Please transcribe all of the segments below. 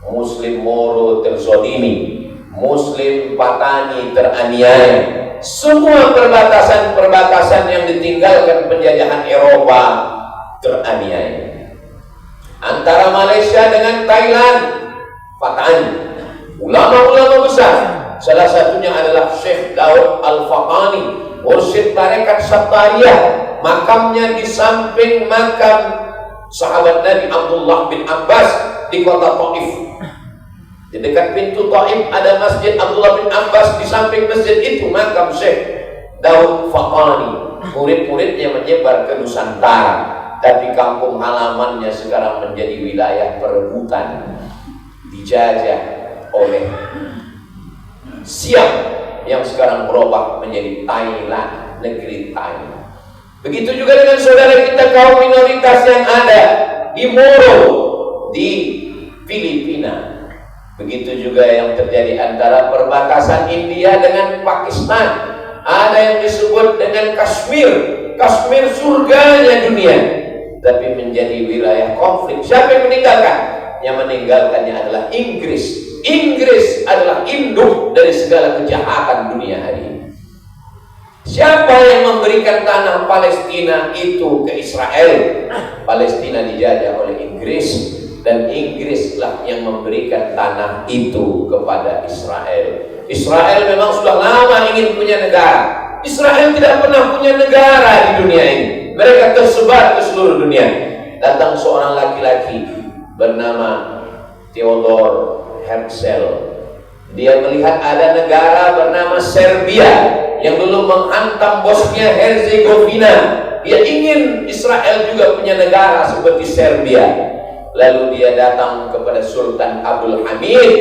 Muslim Moro terzolimi, Muslim Patani teraniaya. Semua perbatasan-perbatasan yang ditinggalkan penjajahan Eropa teraniaya. Antara Malaysia dengan Thailand, Patani. Ulama-ulama besar, salah satunya adalah Syekh Daud Al-Fatani, mursyid tarekat Sattariyah. Makamnya di samping makam sahabat Nabi Abdullah bin Abbas di kota Taif. Di dekat pintu Taif ada masjid Abdullah bin Abbas, di samping masjid itu makam Syekh Daud Fatani. Murid-muridnya menyebar ke Nusantara, tapi kampung halamannya sekarang menjadi wilayah perebutan, dijajah oleh Siam yang sekarang berubah menjadi Thailand, negeri Thailand. Begitu juga dengan saudara kita kaum minoritas yang ada di Moro, di Filipina. Begitu juga yang terjadi antara perbatasan India dengan Pakistan. Ada yang disebut dengan Kashmir, Kashmir surganya dunia, tapi menjadi wilayah konflik. Siapa yang meninggalkan? Yang meninggalkannya adalah Inggris. Inggris adalah induk dari segala kejahatan dunia hari ini. Siapa yang memberikan tanah Palestina itu ke Israel? Palestina dijajah oleh Inggris, dan Inggrislah yang memberikan tanah itu kepada Israel. Israel memang sudah lama ingin punya negara. Israel tidak pernah punya negara di dunia ini. Mereka tersebar ke seluruh dunia. Datang seorang laki-laki bernama Theodor Herzl. Dia melihat ada negara bernama Serbia yang dulu menghantam Bosnia Herzegovina. Dia ingin Israel juga punya negara seperti Serbia. Lalu dia datang kepada Sultan Abdul Hamid,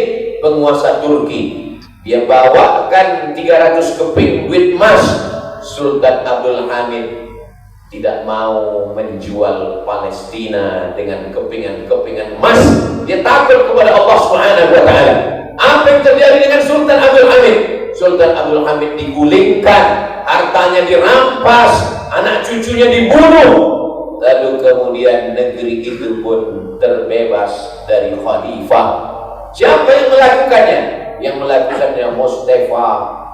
penguasa Turki. Dia bawakan 300 keping duit emas. Sultan Abdul Hamid tidak mau menjual Palestina dengan kepingan-kepingan emas. Dia takut kepada Allah Subhanahu wa taala. Apa yang terjadi dengan Sultan Abdul Hamid? Sultan Abdul Hamid digulingkan, hartanya dirampas, anak cucunya dibunuh. Lalu kemudian negeri itu pun terbebas dari khalifah. Siapa yang melakukannya? Yang melakukannya Mustafa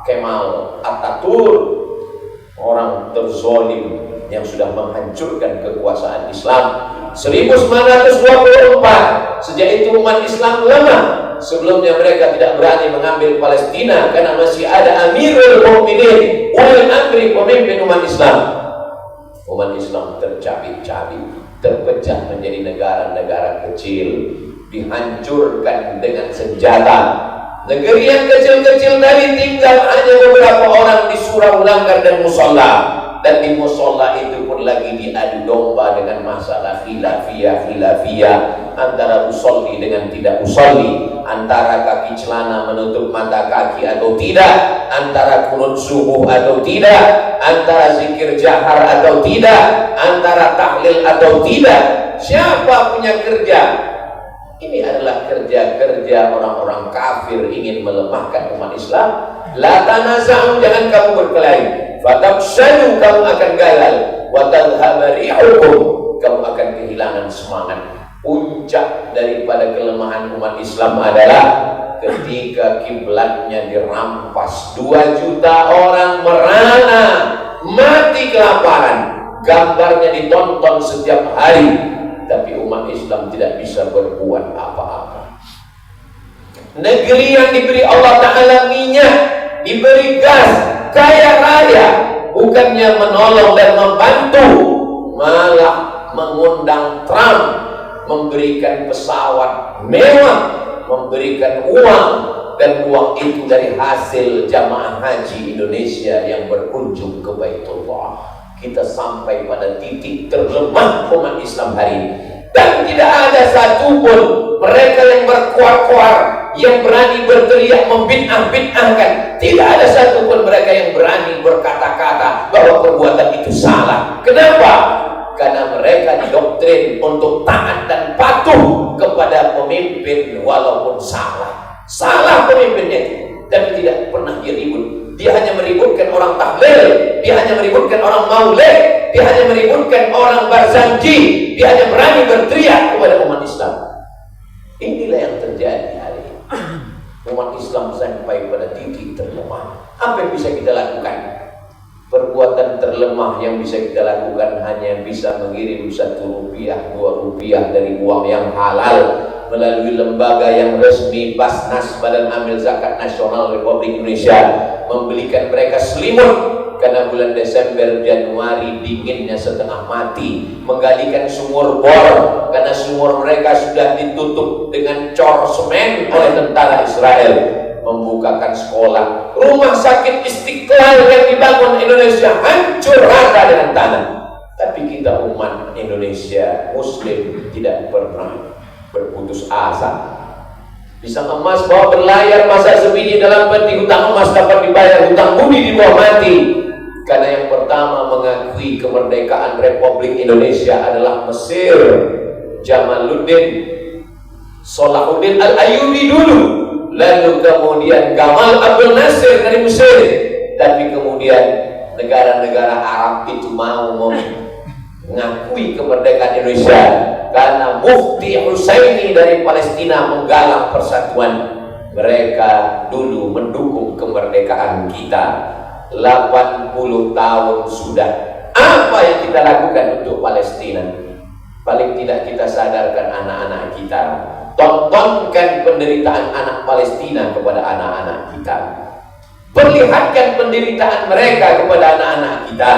Kemal Atatürk, orang terzolim yang sudah menghancurkan kekuasaan Islam. 1924, sejak itu umat Islam lemah. Sebelumnya mereka tidak berani mengambil Palestina karena masih ada Amirul Mukminin, ulil amri, pemimpin umat Islam. Umat Islam tercabik-cabik, terpecah menjadi negara-negara kecil, dihancurkan dengan senjata. Negeri yang kecil-kecil tadi tinggal hanya beberapa orang di surau langgar dan musola. Dan di musola itu pun lagi diadu domba dengan masalah khilafiyah antara usolli dengan tidak usolli, antara kaki celana menutup mata kaki atau tidak, antara kunut subuh atau tidak, antara zikir jahar atau tidak, antara tahlil atau tidak. Siapa punya kerja? Ini adalah kerja-kerja orang-orang kafir ingin melemahkan umat Islam. La tanaza'u, jangan kamu berkelahi. Fatabshadu, kamu akan gagal. Wa tadhhaba rihukum, kamu akan kehilangan semangat. Puncak daripada kelemahan umat Islam adalah ketika kiblatnya dirampas. 2 juta orang merana, mati kelaparan. Gambarnya ditonton setiap hari, tapi umat Islam tidak bisa berbuat apa-apa. Negeri yang diberi Allah Ta'ala minyak, diberi gas, kaya raya, bukannya menolong dan membantu, malah mengundang Trump, memberikan pesawat mewah, memberikan uang, dan uang itu dari hasil jamaah haji Indonesia yang berkunjung ke Baitullah. Kita sampai pada titik terlemah umat Islam hari ini, dan tidak ada satupun mereka yang berkuar-kuar, yang berani berteriak membid'ah-bid'ahkan. Tidak ada satupun mereka yang berani berkata-kata bahwa perbuatan itu salah. Kenapa? Karena mereka didoktrin untuk taat dan patuh kepada pemimpin walaupun salah. Salah pemimpinnya itu, tapi tidak pernah dia ribut. Dia hanya meributkan orang tahlil, dia hanya meributkan orang maulid, dia hanya meributkan orang barzanji, dia hanya berani berteriak kepada umat Islam. Inilah yang terjadi hari ini. Umat Islam sampai pada titik terlemah. Apa yang bisa kita lakukan? Perbuatan terlemah yang bisa kita lakukan hanya bisa mengirim 1 rupiah, 2 rupiah dari uang yang halal melalui lembaga yang resmi, Basnas, Badan Amil Zakat Nasional Republik Indonesia, membelikan mereka selimut karena bulan Desember, Januari dinginnya setengah mati, menggalikan sumur bor karena sumur mereka sudah ditutup dengan cor semen oleh tentara Israel, membukakan sekolah, rumah sakit Istiqlal yang dibangun Indonesia hancur rata dengan tanah. Tapi kita umat Indonesia Muslim tidak pernah berputus asa. Pisang emas bawa berlayar masa sebiji dalam peti, hutang emas dapat dibayar, hutang budi di bawah mati. Karena yang pertama mengakui kemerdekaan Republik Indonesia adalah Mesir, Jamaluddin Salahuddin Al-Ayyubi dulu, lalu kemudian Gamal Abdel Nasir dari Mesir. Tapi kemudian negara-negara Arab itu mau mengakui kemerdekaan Indonesia karena Mufti Husaini dari Palestina menggalang persatuan. Mereka dulu mendukung kemerdekaan kita. 80 tahun sudah. Apa yang kita lakukan untuk Palestina? Paling tidak kita sadarkan anak-anak kita, tontonkan penderitaan anak Palestina kepada anak-anak kita, perlihatkan penderitaan mereka kepada anak-anak kita.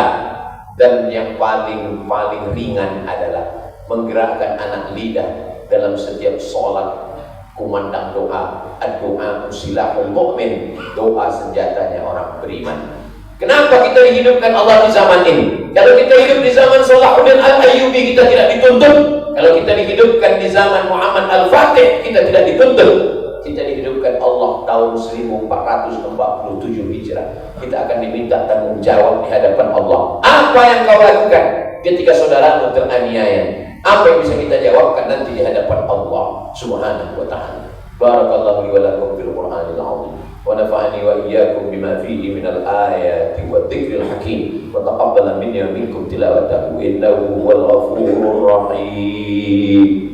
Dan yang paling ringan adalah menggerakkan anak lidah dalam setiap sholat, kumandang doa, ad-doa silahul mu'min, doa senjatanya orang beriman. Kenapa kita dihidupkan Allah di zaman ini? Kalau kita hidup di zaman Salahuddin Al-Ayyubi, kita tidak dituntut. Kalau kita dihidupkan di zaman Muhammad Al-Fatih, kita tidak dituntut. Kita dihidupkan Allah tahun 1447 Hijrah. Kita akan diminta tanggung jawab di hadapan Allah. Apa yang kau lakukan ketika saudaramu teraniaya? Apa yang bisa kita jawabkan nanti di hadapan Allah Subhanahu wa ta'ala. Barakallahu li wa lakum fil Qur'anil 'azim. ونفعني وإياكم بما فيه من الآيات والذكر الحكيم وتقبل مني ومنكم تلاوته إنه هو الغفور الرحيم.